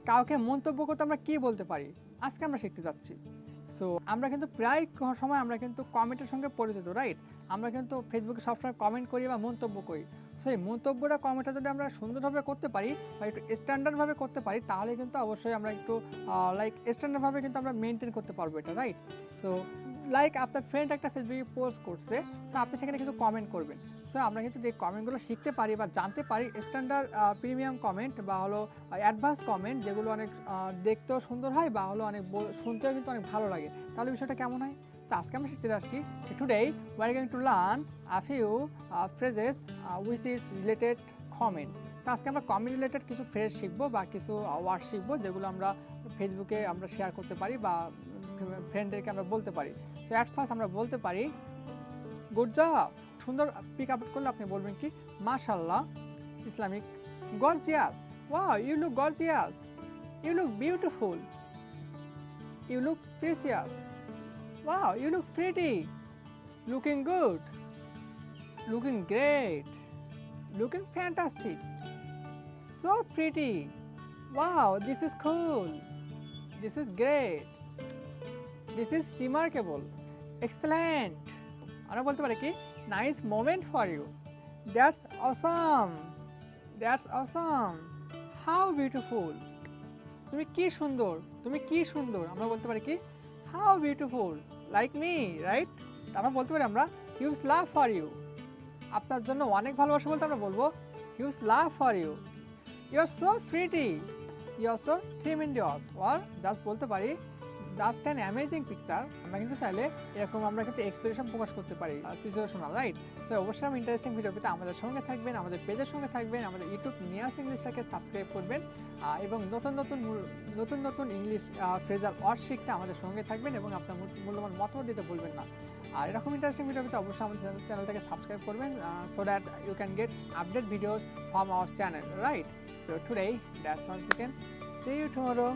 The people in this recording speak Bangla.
কাউকে মন্তব্য করতে আমরা কি বলতে পারি, আজকে আমরা শিখতে যাচ্ছি। সো আমরা কিন্তু প্রায় সময় আমরা কিন্তু কমেন্টের সঙ্গে পরিচিত, রাইট? আমরা কিন্তু ফেসবুকে সবসময় কমেন্ট করি বা মন্তব্য করি। সো এই মন্তব্যটা কমেন্টটা যদি আমরা সুন্দরভাবে করতে পারি বা একটু স্ট্যান্ডার্ডভাবে করতে পারি, তাহলে কিন্তু অবশ্যই আমরা একটু লাইক স্ট্যান্ডার্ডভাবে কিন্তু আমরা মেনটেন করতে পারবো এটা, রাইট? সো লাইক আপনার ফ্রেন্ড একটা ফেসবুকে পোস্ট করছে, সো আপনি সেখানে কিছু কমেন্ট করবেন। সো আমরা কিন্তু যে কমেন্টগুলো শিখতে পারি বা জানতে পারি স্ট্যান্ডার্ড প্রিমিয়াম কমেন্ট বা হলো অ্যাডভান্স কমেন্ট, যেগুলো অনেক দেখতেও সুন্দর হয় বা হলো অনেক শুনতেও কিন্তু অনেক ভালো লাগে, তাহলে বিষয়টা কেমন হয়? তো আজকে আমরা শিখতে যাচ্ছি today we are going to learn a few phrases which is related comment. তো আজকে আমরা কমেন্ট রিলেটেড কিছু ফ্রেজ শিখবো বা কিছু ওয়ার্ড শিখবো, যেগুলো আমরা ফেসবুকে আমরা শেয়ার করতে পারি বা ফ্রেন্ডদেরকে আমরা বলতে পারি। সো অ্যাট ফার্স্ট আমরা বলতে পারি গুড জব। সুন্দর পিক আপ করলে আপনি বলবেন কি মাশাআল্লাহ। Islamic gorgeous, wow you look gorgeous, you look beautiful, you look precious, wow you look pretty, looking good, looking great, looking fantastic, so pretty, wow this is cool, this is great, this is remarkable, excellent. আমরা বলতে পারি কি nice moment for you, that's awesome, that's awesome, how beautiful, তুমি কি সুন্দর, তুমি কি সুন্দর। আমরা বলতে পারি কি how beautiful, like me, right? আমরা বলতে পারি আমরা হিউজ লাভ ফর ইউ, আপনার জন্য অনেক ভালোবাসা বলতে আমরা বলবো huge love for you, you are so pretty, you are so tremendous. Or just বলতে পারি জাস্ট অ্যান অ্যামেজিং পিকচার। আমরা কিন্তু চাইলে এরকম আমরা কিন্তু এক্সপ্রেশন প্রকাশ করতে পারি সিচুয়েশনাল, রাইট? সো অবশ্যই আমি ইন্টারেস্টিং ভিডিও পেতে আমাদের সঙ্গে থাকবেন, আমাদের পেজের সঙ্গে থাকবেন, আমাদের ইউটিউব নিয়াস ইংলিশটাকে সাবস্ক্রাইব করবেন এবং নতুন নতুন ইংলিশ ফ্রেজাল ওয়ার্ড শিখতে আমাদের সঙ্গে থাকবেন এবং আপনার মূল্যবান মতামত দিতে ভুলবেন না। আর এরকম ইন্টারেস্টিং ভিডিও পেতে অবশ্যই আমাদের চ্যানেলটাকে সাবস্ক্রাইব করবেন so that you can get update videos from our channel, right? So today that's all, see you tomorrow.